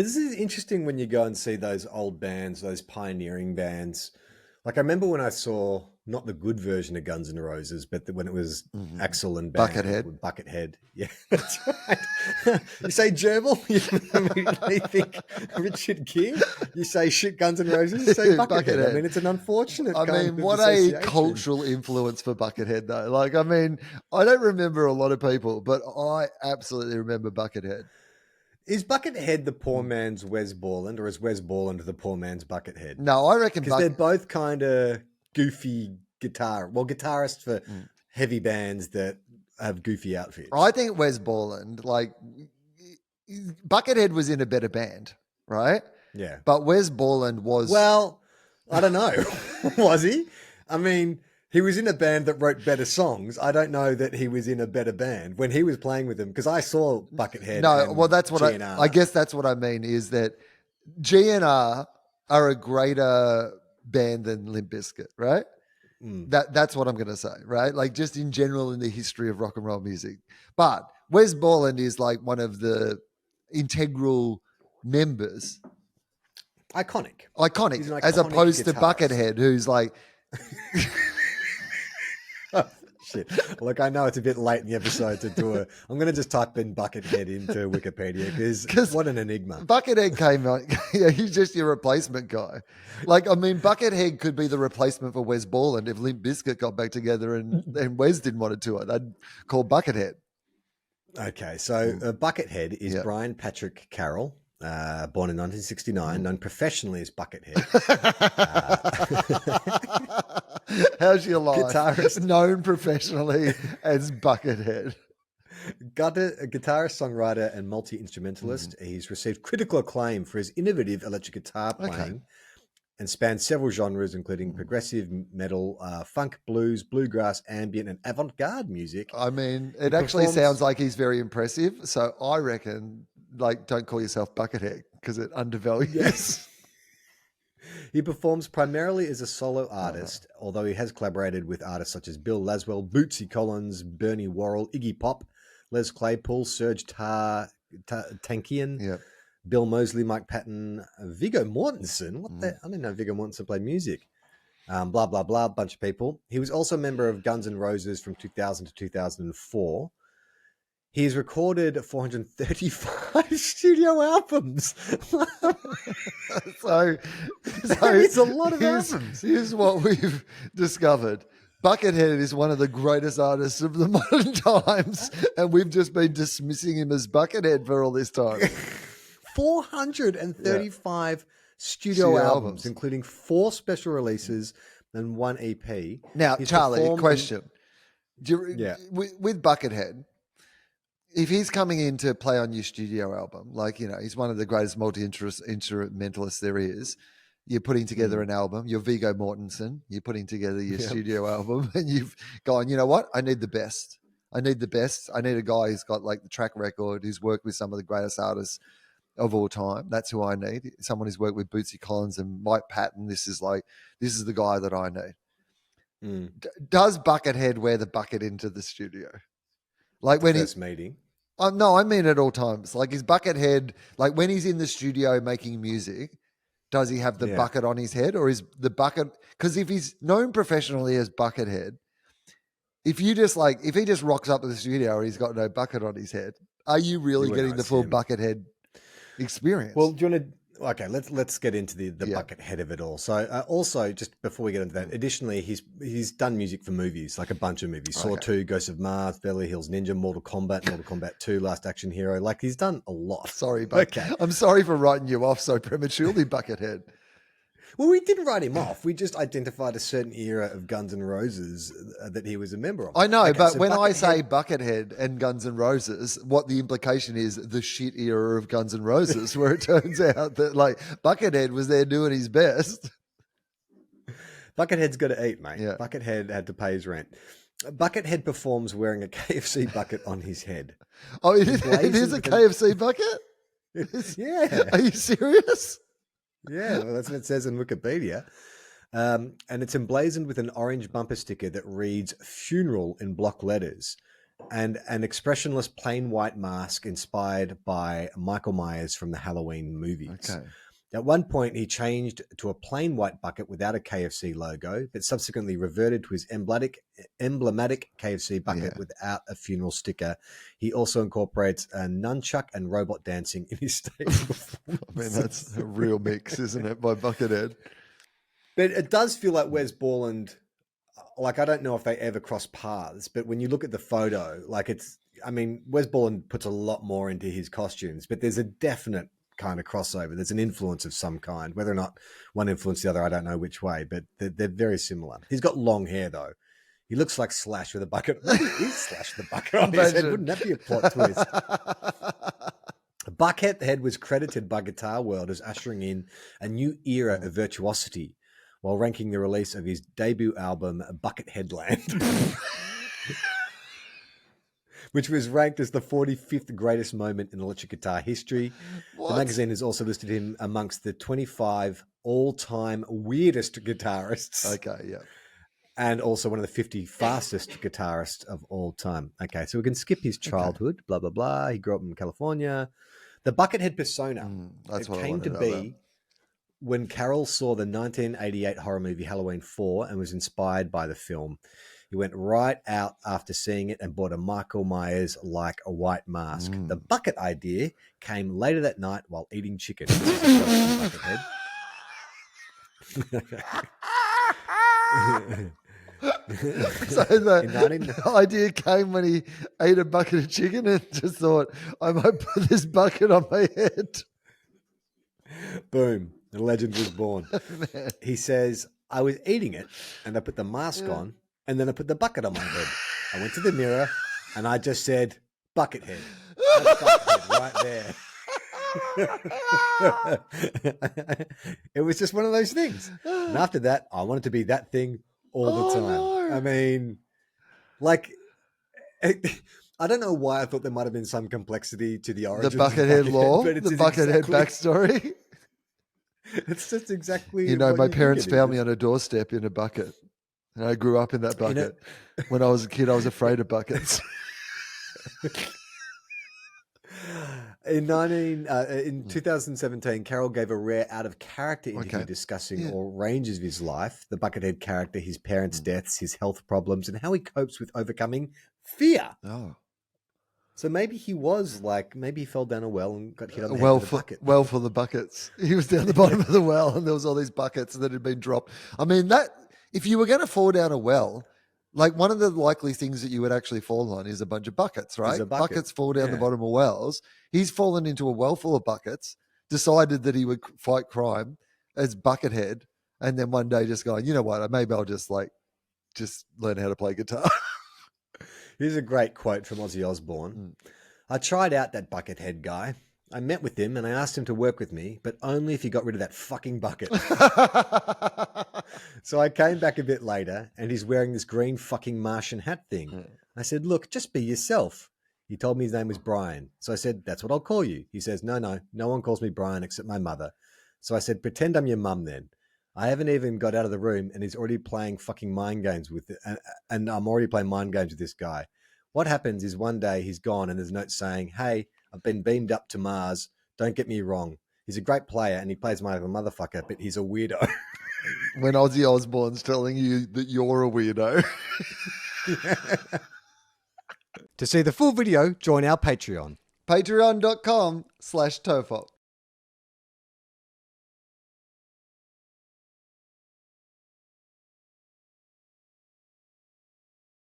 This is interesting when you go and see those old bands, those pioneering bands. Like I remember when I saw not the good version of Guns N' Roses, but when it was Axl and band Buckethead. with Buckethead. Yeah, that's right. You say gerbil, you immediately think Richard Gere. You say shit Guns N' Roses, you say Buckethead. I mean, it's an unfortunate. I kind mean, of what a association. cultural influence for Buckethead, though. Like, I mean, I don't remember a lot of people, but I absolutely remember Buckethead. Is Buckethead the poor man's Wes Borland, or is Wes Borland the poor man's Buckethead? No, I reckon Because they're both kind of goofy guitarists for heavy bands that have goofy outfits. I think Wes Borland, like, Buckethead was in a better band, right? Yeah. But Wes Borland was... Well, I don't know. Was he? I mean, he was in a band that wrote better songs. I don't know that he was in a better band when he was playing with them, because I saw Buckethead. No, well, that's what GNR. I guess that's what I mean, is that GNR are a greater band than Limp Bizkit, right? That's what I'm going to say, right? Like, just in general in the history of rock and roll music. But Wes Borland is like one of the integral members. Iconic. Iconic, He's an as iconic opposed to guitarist. Buckethead, who's like... Shit. Look, I know it's a bit late in the episode to do I'm going to just type in Buckethead into Wikipedia, because what an enigma. Buckethead came on. Yeah, he's just your replacement guy. Like, I mean, Buckethead could be the replacement for Wes Borland if Limp Bizkit got back together and Wes didn't want to tour. They'd call Buckethead. Okay, so Buckethead is Brian Patrick Carroll, born in 1969, known professionally as Buckethead. How's your life? Guitarist. Known professionally as Buckethead. A guitarist, songwriter, and multi-instrumentalist. He's received critical acclaim for his innovative electric guitar playing and spans several genres, including progressive metal, funk, blues, bluegrass, ambient, and avant-garde music. I mean, it actually sounds like he's very impressive. So I reckon, like, don't call yourself Buckethead, because it undervalues. Yes. He performs primarily as a solo artist, although he has collaborated with artists such as Bill Laswell, Bootsy Collins, Bernie Worrell, Iggy Pop, Les Claypool, Serge Tankian, Bill Moseley, Mike Patton, Viggo Mortensen. I didn't know Viggo Mortensen played music. Blah, blah, blah, a bunch of people. He was also a member of Guns N' Roses from 2000 to 2004. He's recorded 435 studio albums. so it's a lot of albums. Here's what we've discovered. Buckethead is one of the greatest artists of the modern times, and we've just been dismissing him as Buckethead for all this time. 435 studio albums, including 4 special releases and 1 EP. Now, Charlie, question. With Buckethead, if he's coming in to play on your studio album, like, you know, he's one of the greatest multi-instrumentalists there is, you're putting together an album, you're Viggo Mortensen, you're putting together your studio album, and you've gone, you know what? I need the best. I need a guy who's got, like, the track record, who's worked with some of the greatest artists of all time. That's who I need. Someone who's worked with Bootsy Collins and Mike Patton. This is the guy that I need. Does Buckethead wear the bucket into the studio? Like when first meeting? No, I mean at all times. Like, is Buckethead, like when he's in the studio making music, does he have the bucket on his head, or is the bucket? Because if he's known professionally as Buckethead, if he just rocks up to the studio and he's got no bucket on his head, are you really getting the full Buckethead experience? Well, do you want to? Okay, let's get into the Buckethead of it all. So, also, just before we get into that, additionally, he's done music for movies, like a bunch of movies: Saw 2, Ghosts of Mars, Beverly Hills Ninja, Mortal Kombat 2, Last Action Hero. Like, he's done a lot. Sorry, I'm sorry for writing you off so prematurely, Buckethead. Well, we didn't write him off. We just identified a certain era of Guns N' Roses that he was a member of. I know, but so when I say Buckethead and Guns N' Roses, what the implication is the shit era of Guns N' Roses, where it turns out that, like, Buckethead was there doing his best. Buckethead's got to eat, mate. Yeah. Buckethead had to pay his rent. Buckethead performs wearing a KFC bucket on his head. Oh, it is a KFC bucket? Yeah. Are you serious? Yeah, well, that's what it says in Wikipedia. And it's emblazoned with an orange bumper sticker that reads "funeral" in block letters. and an expressionless plain white mask inspired by Michael Myers from the Halloween movies. Okay. At one point, he changed to a plain white bucket without a KFC logo, but subsequently reverted to his emblematic KFC bucket without a funeral sticker. He also incorporates a nunchuck and robot dancing in his stage performance. I mean, that's a real mix, isn't it, by Buckethead? But it does feel like Wes Borland, like, I don't know if they ever cross paths, but when you look at the photo, like Wes Borland puts a lot more into his costumes, but there's a definite kind of crossover. There's an influence of some kind. Whether or not one influenced the other, I don't know which way, but they're very similar. He's got long hair, though. He looks like Slash with a bucket. Maybe it is Slash with a bucket on his head. Wouldn't that be a plot twist? Buckethead was credited by Guitar World as ushering in a new era of virtuosity while ranking the release of his debut album, Bucketheadland, which was ranked as the 45th greatest moment in electric guitar history. What? The magazine has also listed him amongst the 25 all-time weirdest guitarists. Okay, yeah. And also one of the 50 fastest guitarists of all time. Okay, so we can skip his childhood, blah, blah, blah. He grew up in California. The Buckethead persona, that's it what came to be when Carroll saw the 1988 horror movie Halloween 4 and was inspired by the film. He went right out after seeing it and bought a Michael Myers like a white mask. The bucket idea came later that night while eating chicken. Buckethead. So the idea came when he ate a bucket of chicken and just thought, I might put this bucket on my head. Boom. The legend was born. He says, I was eating it and I put the mask on and then I put the bucket on my head. I went to the mirror and I just said, Buckethead. That's Buckethead right there. It was just one of those things. And after that, I wanted to be that thing all the time. No. I mean, like, I don't know why I thought there might have been some complexity to the origins. The Buckethead lore, the Buckethead backstory. It's just exactly. My parents found me on a doorstep in a bucket, and I grew up in that bucket. When I was a kid, I was afraid of buckets. In 2017, Carroll gave a rare out-of-character interview discussing all ranges of his life, the Buckethead character, his parents' deaths, his health problems, and how he copes with overcoming fear. Oh. So maybe he was maybe he fell down a well and got hit on the head with a bucket. Well for the buckets. He was down the bottom of the well and there was all these buckets that had been dropped. I mean, if you were going to fall down a well, like one of the likely things that you would actually fall on is a bunch of buckets, right? Buckets fall down the bottom of wells. He's fallen into a well full of buckets, decided that he would fight crime as Buckethead, and then one day just going, you know what, maybe I'll just learn how to play guitar. Here's a great quote from Ozzy Osbourne. I tried out that Buckethead guy. I met with him and I asked him to work with me, but only if he got rid of that fucking bucket. So I came back a bit later and he's wearing this green fucking Martian hat thing. I said, look, just be yourself. He told me his name was Brian. So I said, that's what I'll call you. He says, no one calls me Brian except my mother. So I said, pretend I'm your mum then. I haven't even got out of the room and he's already playing fucking mind games with it. And I'm already playing mind games with this guy. What happens is one day he's gone and there's a note saying, hey, I've been beamed up to Mars. Don't get me wrong. He's a great player and he plays my motherfucker, but he's a weirdo. When Ozzy Osbourne's telling you that you're a weirdo. To see the full video, join our Patreon. Patreon.com/Tofop.